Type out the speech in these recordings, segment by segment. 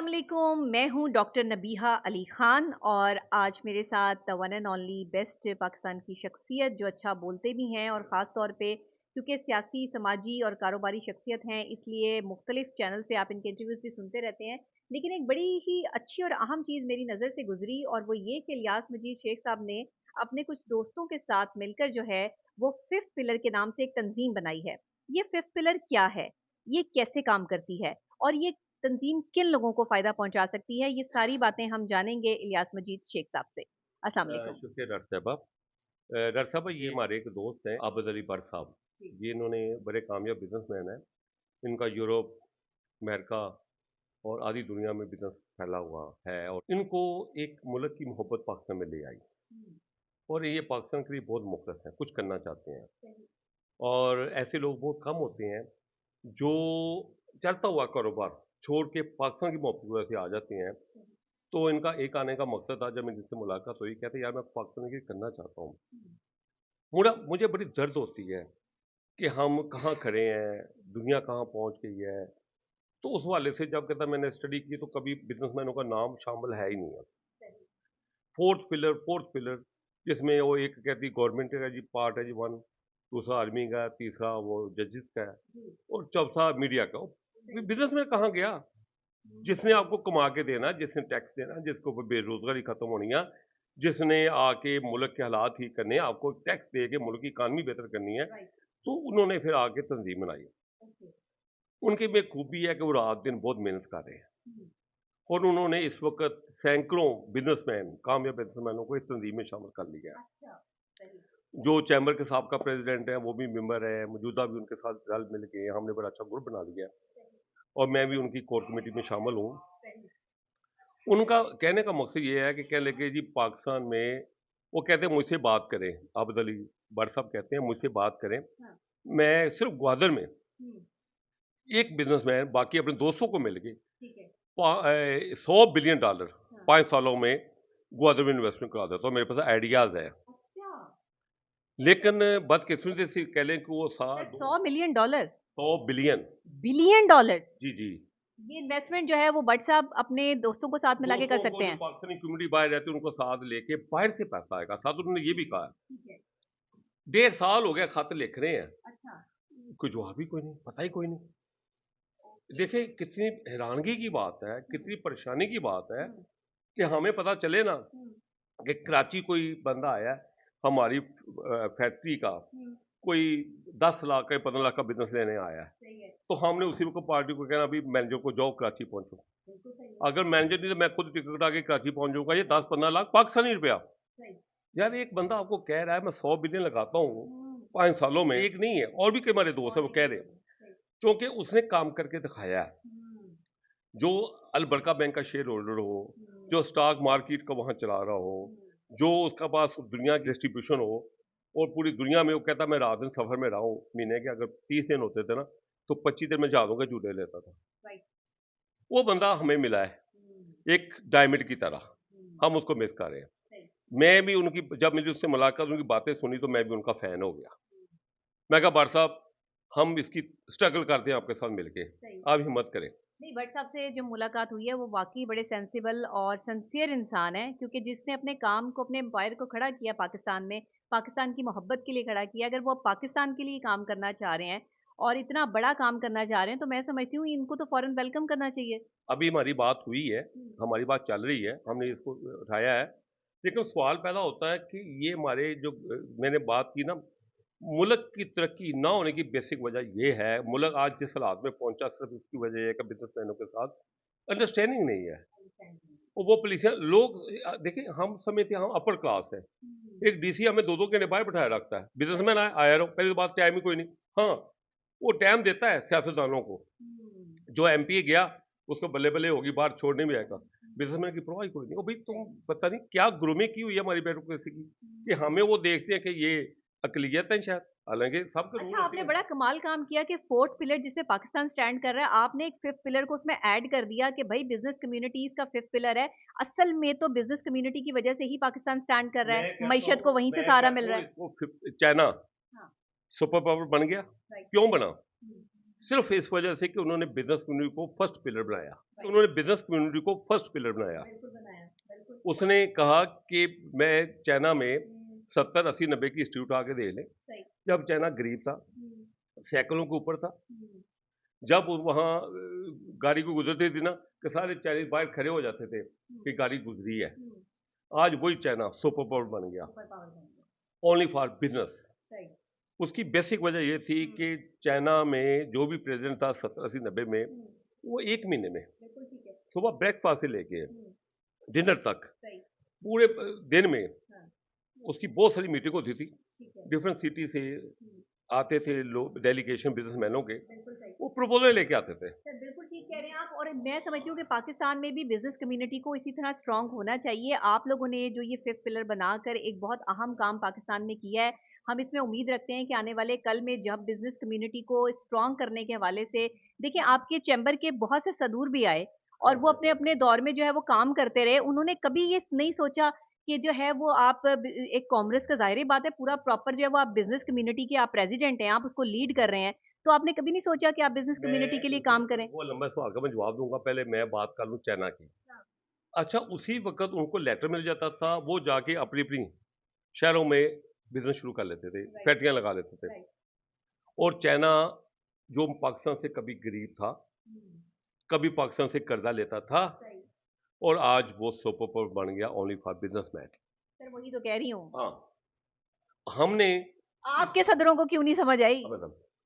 अस्सलाम वालेकुम, मैं हूँ डॉक्टर नबीहा अली ख़ान और आज मेरे साथ the one and only best Pakistan की शख्सियत जो अच्छा बोलते भी हैं और ख़ास तौर पे क्योंकि सियासी, समाजी और कारोबारी शख्सियत हैं, इसलिए मुख्तलिफ चैनल पे आप इनके इंटरव्यूज़ भी सुनते रहते हैं। लेकिन एक बड़ी ही अच्छी और अहम चीज़ मेरी नज़र से गुजरी और वो ये कि इलियास मजीद शेख साहब ने अपने कुछ दोस्तों के साथ मिलकर जो है वो फिफ्थ पिलर के नाम से एक तंजीम बनाई है। ये फिफ्थ पिलर क्या है? ये कैसे काम करती है? और ये तंज़ीम किन लोगों को फ़ायदा पहुँचा सकती है, ये सारी बातें हम जानेंगे इलियास मजीद शेख साहब से। अस्सलाम वालेकुम। शुक्रिया डॉक्टर साहबा। डॉक्टर साहबा ये हमारे एक दोस्त हैं आबद अली भट्ट साहब। जी। ये इन्होंने बड़े कामयाब बिजनेसमैन हैं। इनका यूरोप, अमेरिका और आधी दुनिया में बिजनेस फैला हुआ है और इनको एक मुल्क की मोहब्बत पाकिस्तान में ले आई हुँ, और ये पाकिस्तान के लिए बहुत मुखलस हैं, कुछ करना चाहते हैं सही। और ऐसे लोग बहुत कम होते हैं जो चलता हुआ कारोबार छोड़ के पाकिस्तान की मोहब्बत की वजह से आ जाते हैं। सही। तो इनका एक आने का मकसद था, जब इनसे मुलाकात हुई, कहते यार मैं पाकिस्तान के लिए करना चाहता हूँ। हुँ, मुझे मुझे बड़ी दर्द होती है कि हम कहाँ खड़े हैं, दुनिया कहाँ पहुँच गई है। तो उस हवाले से जब कहता मैंने स्टडी की तो कभी बिज़नेसमैनों का नाम शामिल है ही नहीं है। सही। फोर्थ पिलर जिसमें वो एक कहती गवर्नमेंट का जी पार्ट है जी 1, दूसरा आर्मी का, तीसरा वो जजेस का है जी, और चौथा मीडिया का। सही। बिज़नेसमैन कहाँ गया? हुँ, जिसने आपको कमा के देना, जिसने टैक्स देना, जिसके ऊपर बेरोज़गारी खत्म होनी है, जिसने आके मुल्क के हालात ठीक करने हैं, आपको टैक्स दे के मुल्क की इकॉनमी बेहतर करनी है, राइट, तो उन्होंने फिर आके तंज़ीम बनाई। ओके। उनकी में खूबी है कि वो रात-दिन बहुत मेहनत कर रहे हैं हुँ, और उन्होंने इस वक़्त सैकड़ों बिज़नेसमैन, कामयाब बिज़नेसमैनों को इस तंज़ीम में शामिल कर लिया है। अच्छा, सही। जो चैम्बर के साबका प्रेज़िडेंट हैं, वो भी मेंबर हैं, मौजूदा भी उनके साथ रल मिल के हमने बड़ा अच्छा ग्रुप बना लिया है सही, और मैं भी उनकी कोर कमेटी में शामिल हूँ। सही। उनका कहने का मकसद ये है कि कह लगे जी पाकिस्तान में वो कहते हैं मुझसे बात करें, आबद अली भट्ट साहब कहते हैं मुझसे बात करें। हाँ, मैं सिर्फ़ ग्वादर में हुँ, एक बिज़नेसमैन बाकी अपने दोस्तों को मिल के ठीक है। $100 बिलियन हाँ, 5 सालों में ग्वादर में इन्वेस्टमेंट करा देता हूँ। मेरे पास आइडियाज़ हैं। अच्छा, लेकिन बदकिस्मती से कह लें कि वो सर साल दो $100 मिलियन, 100 बिलियन। Billion dollar! जी, जी। ये इन्वेस्टमेंट जो है वो भट्ट साहब अपने दोस्तों को साथ मिला के कर दोस्तों को सकते जो हैं। पाकिस्तानी कम्युनिटी बाहर रहती है उनको साथ लेके बाहर से पैसा आएगा। साथ उन्होंने ये भी कहा है, ठीक है, 1.5 साल हो गया खत लिख रहे हैं, अच्छा। कोई जवाब ही कोई नहीं, पता ही कोई नहीं। ओके। देखिए कितनी हैरानगी की बात है, हुँ, कितनी परेशानी की बात है हुँ, कि हमें पता चले ना हुँ, कि कराची कोई बंदा आया है, हमारी फैक्ट्री का हुँ, कोई 10 लाख का 15 लाख का बिज़नेस लेने आया है। सही है, तो हमने उसी को पार्टी को कहना अभी मैनेजर को जाओ कराची पहुँचो। बिल्कुल सही है। अगर मैनेजर नहीं तो मैं खुद टिकट कटा के कराची पहुँच जाऊँगा, ये 10-15 लाख पाकिस्तानी रुपया। सही। यार एक बंदा आपको कह रहा है मैं 100 बिलियन लगाता हूँ हुँ, 5 सालों में, एक नहीं है और भी कई हमारे दोस्त और हैं वो भी कह कई रहे हैं, लोग हैं, सही। क्योंकि उसने काम करके दिखाया है। हुँ, जो अलबरका बैंक का शेयर होल्डर हो, हुँ, जो स्टॉक मार्केट को वहाँ चला रहा हो, हुँ, जो उसका पास दुनिया की डिस्ट्रीब्यूशन हो और पूरी दुनिया में वो कहता मैं रात दिन सफ़र में रहा हूँ, महीने के अगर 30 दिन होते थे ना, तो 25 दिन में जहाज़ों के झूले लेता था। राइट। वो बंदा हमें मिला है, हुँ, एक डायमंड की तरह, हुँ, हम उसको मिस कर रहे हैं। सही। मैं भी उनकी जब मेरी उससे मुलाकात उनकी बातें सुनी तो मैं भी उनका फ़ैन हो गया। मैं कहा भट्ट साहब हम इसकी स्ट्रगल करते हैं आपके साथ मिलके, सही। आप हिम्मत करें। नहीं, भट्ट साहब से जो मुलाकात हुई है वो वाक़ई बड़े सेंसिबल और सिंसियर इंसान हैं क्योंकि जिसने अपने काम को, अपने एम्पायर को खड़ा किया पाकिस्तान में, पाकिस्तान की मोहब्बत के लिए खड़ा किया, अगर वो पाकिस्तान के लिए काम करना चाह रहे हैं और इतना बड़ा काम करना चाह रहे हैं, तो मैं समझती हूँ इनको तो फ़ौरन वेलकम करना चाहिए। अभी हमारी बात हुई है, हुँ, हमारी बात चल रही है, हमने अच्छा, इसको उठाया है। लेकिन सवाल पैदा होता है कि ये हमारे जो मैंने बात की ना, मुल्क की तरक्की ना होने की बेसिक वजह ये है, मुल्क आज जिस हालात में पहुँचा सिर्फ़ इसकी वजह ये है कि बिज़नेसमैनों के साथ अंडरस्टैंडिंग नहीं है। अंडरस्टैंडिंग। और वो पॉलिसियाँ लोग देखिए हम समझते हैं हम अपर क्लास हैं। हुँ, एक डीसी हमें 2-2 घंटे बाहर बिठाए रखता है। राइट। बिज़नेसमैन आया रहो, पहली बात टाइम ही कोई नहीं। हाँ, वो टाइम देता है सियासतदानों को। हुँ, जो एमपी गया, उसको बल्ले-बल्ले होगी, बाहर छोड़ने भी आएगा। हुँ, बिज़नेसमैन की परवाह ही कोई नहीं। ओ भई तुम सही। पता नहीं क्या ग्रूमिंग की हुई है हमारी ब्यूरोक्रेसी की, कि हुँ। हमें वो देखते हैं कि ये अक़लियत है शायद, हालाँकि सबके रूल अच्छा, होते आपने हैं। बड़ा कमाल काम किया कि फोर्थ पिलर जिसपे पाकिस्तान स्टैंड कर रहा है, आपने एक फिफ्थ पिलर को उसमें ऐड कर दिया कि भई बिज़नेस कम्युनिटीज़ का फिफ्थ पिलर है। असल में तो बिज़नेस कम्युनिटी की वजह से ही पाकिस्तान स्टैंड कर रहा है, मईशत को वहीं से सहारा मिल रहा है। इसको फिफ चाइना हाँ, सुपर पावर बन गया, राइट। क्यों बना? हुँ, सिर्फ इस वजह से कि उन्होंने बिजनेस कम्युनिटी को फर्स्ट पिलर बनाया। उन्होंने बिजनेस कम्युनिटी को फर्स्ट पिलर बनाया। उसने कहा कि मैं चाइना में 70, 80, 90 की इंस्टीट्यूट आके दे लें। जब चाइना गरीब था, सैकड़ों के ऊपर था, जब वहाँ गाड़ी को गुजरती थी ना कि सारे चाइनीज बाहर खड़े हो जाते थे कि गाड़ी गुजरी है। आज वही चाइना सुपर पावर बन गया, ओनली फॉर बिजनेस। उसकी बेसिक वजह ये थी कि चाइना में जो भी प्रेसिडेंट था 70, 80, 90 में, वो 1 महीने में सुबह ब्रेकफास्ट से लेके डिनर तक पूरे दिन में उसकी बहुत सारी मीटिंग होती थी। डिफरेंट सिटी से आते थे लोग, डेलीगेशन बिजनेसमैनों के, वो प्रपोजल लेके आते थे। सर बिल्कुल ठीक कह रहे हैं आप, और मैं समझती हूँ कि पाकिस्तान में भी बिजनेस कम्युनिटी को इसी तरह स्ट्रांग होना चाहिए। आप लोगों ने जो ये फिफ्थ पिलर बनाकर एक बहुत अहम काम पाकिस्तान में किया है, हम इसमें उम्मीद रखते हैं कि आने वाले कल में जब बिजनेस कम्युनिटी को स्ट्रांग करने के हवाले से, देखिए आपके चैम्बर के बहुत से सदूर भी आए और वो अपने अपने दौर में जो है वो काम करते रहे। उन्होंने कभी ये नहीं सोचा कि जो है वो आप एक कांग्रेस का, ज़ाहिर बात है, पूरा प्रॉपर जो है वो आप बिजनेस कम्युनिटी के आप प्रेसिडेंट हैं, आप उसको लीड कर रहे हैं, तो आपने कभी नहीं सोचा कि आप बिजनेस कम्युनिटी के लिए काम करें? वो लंबा सवाल का मैं जवाब दूंगा, पहले मैं बात कर लूं चाइना की। अच्छा, उसी वक्त उनको लेटर मिल जाता था, वो जाके अपनी अपनी शहरों में बिजनेस शुरू कर लेते थे, फैक्ट्रियां लगा लेते थे। और चाइना जो पाकिस्तान से कभी गरीब था, कभी पाकिस्तान से कर्जा लेता था, और आज वो सुपर पावर बन गया ओनली फॉर बिजनेसमैन। सर वही तो कह रही हूँ। हाँ, हमने आपके सदरों को क्यों नहीं समझ आई?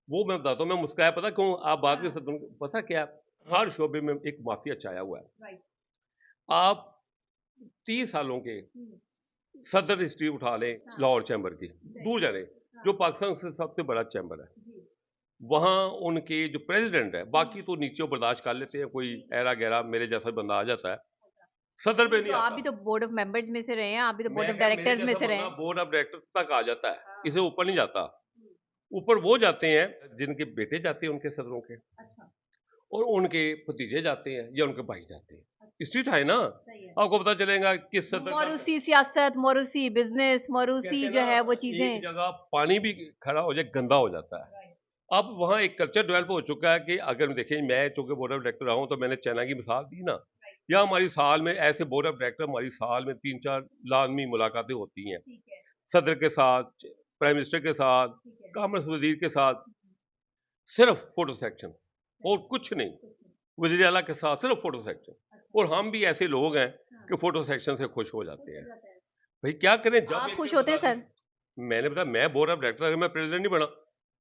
वो मैं बताता हूँ, मैं मुस्कुराया, पता क्यों? आप बात के सदरों को पता क्या, हर शोबे में एक माफिया छाया हुआ है। आप 30 सालों के सदर हिस्ट्री उठा लें, लाहौर चैम्बर की, दूर जा रहे, जो पाकिस्तान से सबसे बड़ा चैम्बर है, वहां उनके जो प्रेसिडेंट है, बाकी तो नीचे बर्दाश्त कर लेते हैं, कोई ऐरा गहरा मेरे जैसा बंदा आ जाता है, सदर पे नहीं तो आता। आप भी तो बोर्ड ऑफ मेंबर्स में से रहे हैं, आप भी तो बोर्ड ऑफ मेरे डायरेक्टर्स में जैसा से रहे बंदा हैं। बोर्ड ऑफ डायरेक्टर तक आ जाता है, इसे ऊपर नहीं जाता। ऊपर वो जाते हैं जिनके बेटे जाते हैं उनके सदरों के, और उनके भतीजे जाते हैं या उनके भाई जाते हैं। स्ट्रीट है ना, आपको पता चलेगा किस सदर का। मौरूसी सियासत, मौरूसी बिजनेस, मौरूसी कहते हैं जो ना, है वो एक चीजें। जगह पानी भी खड़ा हो जाए, गंदा हो जाता है। अब वहाँ एक कल्चर डेवलप हो चुका है कि अगर देखें, मैं चूंकि बोर्ड ऑफ डायरेक्टर रहा हूँ, तो मैंने चाइना की मिसाल दी ना, या हमारी साल में ऐसे बोर्ड ऑफ डायरेक्टर, हमारी साल में 3-4 लाजमी मुलाकातें होती हैं, सदर के साथ, प्राइम मिनिस्टर के साथ, कॉमर्स वजीर के साथ, सिर्फ फोटो सेक्शन और कुछ नहीं, वजीर आला के साथ सिर्फ फोटो सेक्शन। और हम भी ऐसे लोग हैं कि फोटो सेक्शन से खुश हो जाते हैं। भाई क्या करें, जब आप एक खुश दिन होते हैं बता सर? दी, मैंने बताया मैं बोर्ड ऑफ डायरेक्टर, अगर मैं प्रेसिडेंट नहीं बना,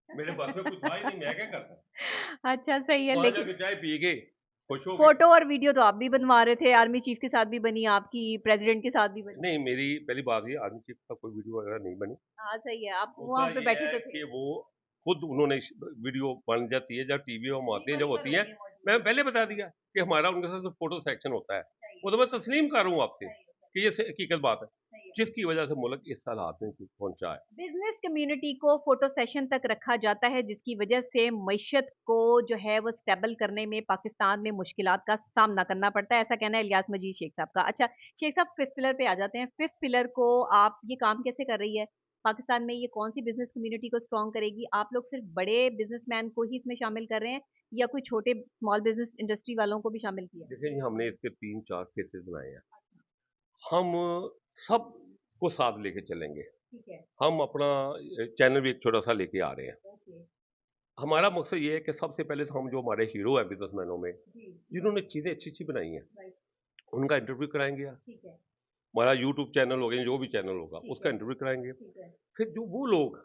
मेरे पास में कुछ था ही नहीं, मैं क्या करता? अच्छा सही है, वहां लेकिन जाके चाय पी गए, खुश हो गए। फोटो और वीडियो तो आप भी बनवा रहे थे, आर्मी चीफ के साथ भी बनी आपकी, प्रेसिडेंट के साथ भी बनी। नहीं, मेरी पहली बात ये, आर्मी चीफ का कोई वीडियो वगैरह नहीं बनी। हाँ सही है, आप वहाँ होता पे ये बैठे है तो थे। कि वो खुद उन्होंने वीडियो बन जाती है जब टीवी में आती है, जब होती है। मौजूद। मैं पहले बता दिया कि हमारा उनके साथ फोटो सेक्शन होता है, वो तो मैं तस्लीम कर रहा हूँ आपसे कि ये हकीकत बात है, जिसकी वजह से मुल्क इस हालात में पहुंचा है। बिजनेस कम्युनिटी को फोटो सेशन तक रखा जाता है, जिसकी वजह से मईशत को जो है वो स्टेबल करने में पाकिस्तान में मुश्किलात का सामना करना पड़ता है, ऐसा कहना है इलियास मजीद शेख साहब का। अच्छा शेख साहब, फिफ्थ पिलर पे आ जाते हैं। फिफ्थ पिलर को आप ये काम कैसे कर रही है पाकिस्तान में? ये कौन सी बिजनेस कम्युनिटी को स्ट्रॉन्ग करेगी? आप लोग सिर्फ बड़े बिजनेसमैन को ही इसमें शामिल कर रहे हैं या कोई छोटे स्मॉल बिजनेस इंडस्ट्री वालों को भी शामिल किया? देखिए, हमने इसके 3-4 केसेस बनाए हैं, हम सब को साथ लेके चलेंगे। ठीक है। हम अपना चैनल भी एक छोटा सा लेके आ रहे हैं। ओके। हमारा मकसद ये है कि सबसे पहले तो हम जो हमारे हीरो हैं बिजनेसमैनों में, जिन्होंने चीजें अच्छी अच्छी बनाई हैं, उनका इंटरव्यू कराएंगे यार। ठीक है। हमारा यूट्यूब चैनल हो गया, जो भी चैनल होगा, ठीक उसका है। इंटरव्यू कराएंगे। ठीक है। फिर जो वो लोग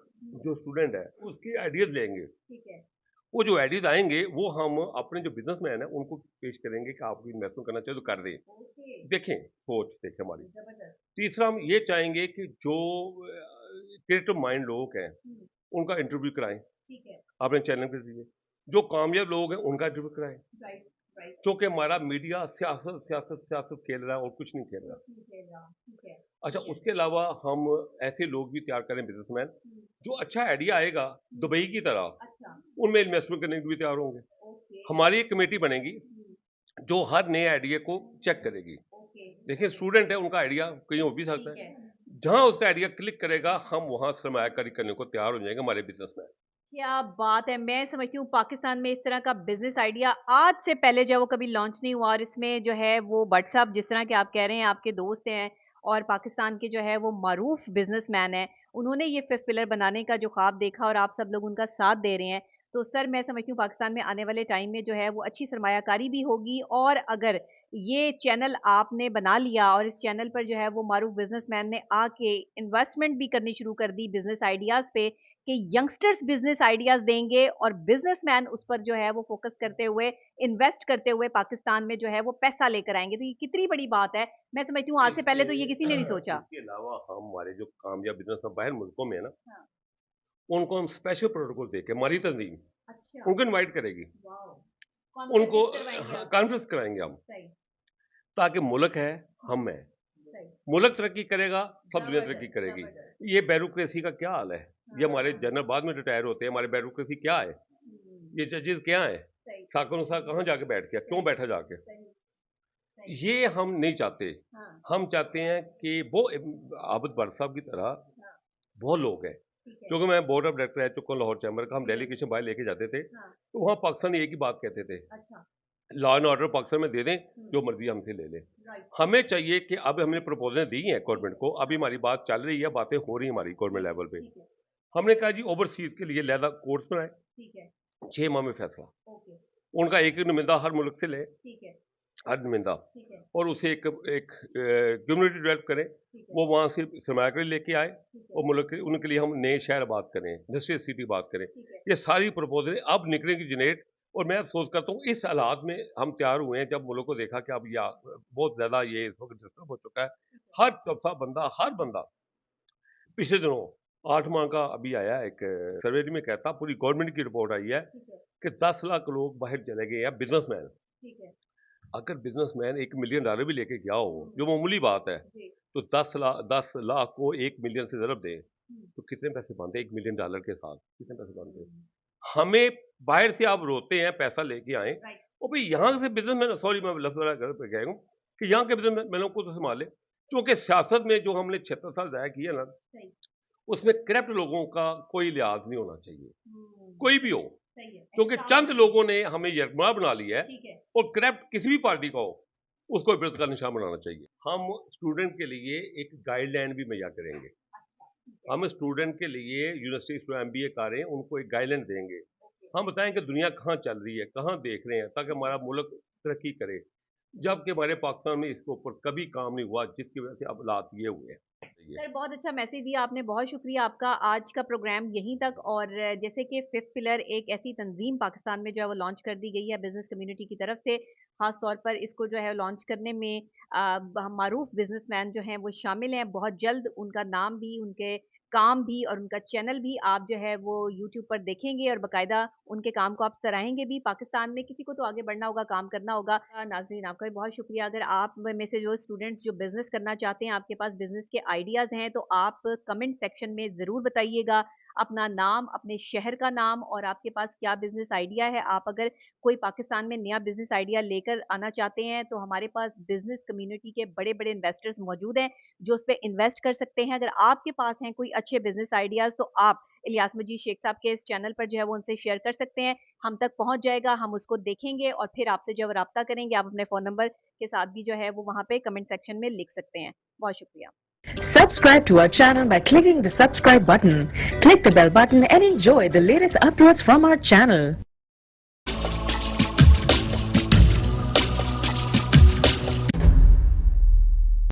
जो स्टूडेंट है, उसके आइडियाज लेंगे। ठीक है। वो जो आइडियाज आएंगे, वो हम अपने जो बिजनेसमैन है उनको पेश करेंगे कि आप इन्वेस्टमेंट करना चाहिए तो कर दें। ओके। देखें, सोच देखें हमारी। जबरदस्त। तीसरा, हम ये चाहेंगे कि जो क्रिएटिव माइंड लोग हैं, उनका इंटरव्यू कराएं। ठीक है। आपने चैनल पे दीजिए। जो कामयाब लोग हैं, उनका इंटरव्यू कराएं। राइट। राइट। क्योंकि हमारा मीडिया सियासत सियासत सियासत खेल रहा है और कुछ नहीं खेल रहा। ठीक है। अच्छा, उसके अलावा हम ऐसे लोग भी तैयार करें बिजनेसमैन, जो अच्छा आइडिया आएगा दुबई की तरह, अच्छा। उनमें इन्वेस्टमेंट करने के लिए तैयार होंगे। ओके। हमारी एक कमेटी बनेगी जो हर नए आइडिया को चेक करेगी। ओके। देखिए, स्टूडेंट है, उनका आइडिया कहीं हो भी सकता ठीक है, है। जहां उसका आइडिया क्लिक करेगा, हम वहां सरमायाकारी करने को तैयार हो जाएंगे हमारे बिजनेसमैन। क्या बात है! मैं समझती हूँ पाकिस्तान में इस तरह का बिज़नेस आइडिया आज से पहले जो है वो कभी लॉन्च नहीं हुआ और इसमें जो है वो भट्ट साहब जिस तरह के आप कह रहे हैं आपके दोस्त हैं और पाकिस्तान के जो है वो मारूफ बिज़नेसमैन हैं, उन्होंने ये फिफ्थ पिलर बनाने का जो ख्वाब देखा और आप सब लोग उनका साथ दे रहे हैं। तो सर मैं समझती हूँ पाकिस्तान में आने वाले टाइम में जो है वो अच्छी सरमायाकारी भी होगी और अगर ये चैनल आपने बना लिया और इस चैनल पर जो है वो मारूफ बिज़नेसमैन ने आके इन्वेस्टमेंट भी करनी शुरू कर दी बिज़नेस आइडियाज़ पे कि यंगस्टर्स बिज़नेस आइडियाज़ देंगे और बिज़नेसमैन उस पर जो है वो फ़ोकस करते हुए, इन्वेस्ट करते हुए पाकिस्तान में जो है वो पैसा लेकर आएँगे। तो ये कितनी बड़ी बात है। मैं समझती हूँ आज से पहले तो ये किसी ने नहीं सोचा। इसके अलावा हम हमारे जो कामयाब बिज़नेस बाहर मुल्कों में है ना, हाँ, उनको हम स्पेशल प्रोटोकॉल देके हमारी तंज़ीम अच्छा, उनको इनवाइट करेगी। वाओ! उनको कॉन्फ्रेंसेस करवाएँगे आप? कॉन्फ्रेंस कराएँगे हम, सही, ताकि मुल्क है, हुँ, हम हैं। सही। मुल्क तरक्की करेगा, सब दुनिया तरक्की ज़बरदस्त, करेगी। ज़बरदस्त। ये ब्यूरोक्रेसी का क्या हाल है? ये हमारे हाँ, जनरल बाद में रिटायर होते हैं, हमारी ब्यूरोक्रेसी क्या है? हुँ, ये जजेस क्या हैं? सही, साक़-ओ-नुसा कहाँ जाके बैठ गया? क्यों सही, बैठा जाके? सही, सही। ये हम नहीं चाहते। हाँ, हम चाहते हैं कि वो आबिद भट्ट साहब की तरह हाँ, बहुत लोग हैं। ठीक है, क्योंकि मैं बोर्ड ऑफ डायरेक्टर रह चुका हूँ लाहौर चैम्बर का, हम ठीक है। डेलीगेशन बाहर लेके जाते थे, हाँ, तो वहाँ पाकिस्तान एक ही बात कहते थे, अच्छा, लॉ एंड ऑर्डर पाकिस्तान में दे दें, हुँ, जो मर्ज़ी हमसे ले लें। राइट, हमें चाहिए कि अब हमने प्रपोज़ल दी हैं ठीक गवर्नमेंट है, को, अभी हाँ, हमारी बात चल रही है, बातें हो रही हैं हमारी गवर्नमेंट ठीक है, लेवल पे। ठीक है, हमने कहा जी ओवरसीज़ के लिए अलहदा कोर्ट्स बनाएँ, ठीक है, 6 माह में फैसला। ओके, उनका एक-एक नुमाइंदा हर मुल्क से लें, ठीक है, हर नुमाइंदा, ठीक है, और उसे एक एक कम्युनिटी डेवलप करें, ठीक है, वो वहाँ से सरमायाकारी लेके आए ठीक है, और मुल्क के उनके लिए हम नए शहर बात करें, इंडस्ट्रियल सिटी बात करें। ठीक है, ये सारी प्रपोज़लें अब निकलेंगी जनरेट, और मैं अफ़सोस करता हूँ इस हालात में हम तैयार हुए हैं, जब मुल्क को देखा कि अब ये बहुत ज़्यादा ये इस वक़्त डिस्टर्ब हो चुका है। ठीक है, हर चौथा बंदा, हर बंदा पिछले दिनों 8 माह का अभी आया एक सर्वे में कहता, पूरी गवर्नमेंट की रिपोर्ट आई है ठीक है, कि 10 लाख लोग बाहर चले गए हैं बिज़नेसमैन। ठीक है, अगर बिज़नेसमैन $1 मिलियन भी लेके गया हो, हुँ, जो मामूली बात है, जी, तो 10 लाख को 1 मिलियन से ज़रब दें, हुँ, तो कितने पैसे बनते हैं $1 मिलियन के साथ? कितने पैसे बनते हैं? हुँ, हमें बाहर से आप रोते हैं, पैसा लेके आएँ, राइट, और भई यहाँ से बिज़नेसमैन, सॉरी मैं लफ्ज़ बड़ा गलत कह गया हूँ, कि यहाँ के बिज़नेसमैनों को तो सँभालें। क्योंकि सियासत में जो हमने 76 साल ज़ाया किए ना, सही, उसमें करप्ट लोगों का कोई लिहाज़ नहीं होना चाहिए, हुँ, कोई भी हो। सही है, क्योंकि एहसास चंद होना लोगों चाहिए, ने हमें यरगमा बना लिया है, ठीक है, और करप्ट किसी भी पार्टी का हो, उसको इबरत का निशान बनाना चाहिए। हम स्टूडेंट के लिए एक गाइडलाइन भी मुहैया करेंगे। अच्छा, ठीक है, हम स्टूडेंट के लिए यूनिवर्सिटी जो एमबीए कर रहे हैं, उनको एक गाइडलाइन देंगे। ओके, हम बताएं कि दुनिया कहाँ चल रही है, कहाँ देख रहे हैं, ताकि हमारा मुल्क तरक्की करे। जबकि हमारे पाकिस्तान में इसके ऊपर कभी काम नहीं हुआ, जिसकी वजह से अब हालात ये हुए हैं। ये सर बहुत अच्छा मैसेज दिया आपने, बहुत शुक्रिया आपका। आज का प्रोग्राम यहीं तक और जैसे कि फिफ्थ पिलर एक ऐसी तंजीम पाकिस्तान में जो है वो लॉन्च कर दी गई है बिज़नेस कम्युनिटी की तरफ से, ख़ास तौर पर इसको जो है लॉन्च करने में मारूफ बिज़नेसमैन जो हैं वो शामिल हैं। बहुत जल्द उनका नाम भी, उनके काम भी और उनका चैनल भी आप जो है वो यूट्यूब पर देखेंगे और बाकायदा उनके काम को आप सराहेंगे भी। पाकिस्तान में किसी को तो आगे बढ़ना होगा, काम करना होगा। नाज़रीन आपका भी बहुत शुक्रिया। अगर आप में से जो स्टूडेंट्स जो बिज़नेस करना चाहते हैं, आपके पास बिज़नेस के आइडियाज़ हैं, तो आप कमेंट सेक्शन में ज़रूर बताइएगा अपना नाम, अपने शहर का नाम और आपके पास क्या बिज़नेस आइडिया है। आप अगर कोई पाकिस्तान में नया बिज़नेस आइडिया लेकर आना चाहते हैं, तो हमारे पास बिज़नेस कम्युनिटी के बड़े-बड़े इन्वेस्टर्स मौजूद हैं, जो उस पे इन्वेस्ट कर सकते हैं। अगर आपके पास हैं कोई अच्छे बिज़नेस आइडियाज़, तो आप इलियास मजीद शेख साहब के इस चैनल पर जो है वो उनसे शेयर कर सकते हैं। हम तक पहुँच जाएगा, हम उसको देखेंगे और फिर आपसे जो है वो राब्ता करेंगे। आप अपने फ़ोन नंबर के साथ भी जो है वो वहाँ पे कमेंट सेक्शन में लिख सकते हैं। बहुत शुक्रिया। Subscribe to our channel by clicking the subscribe button. Click the bell button and enjoy the latest uploads from our channel.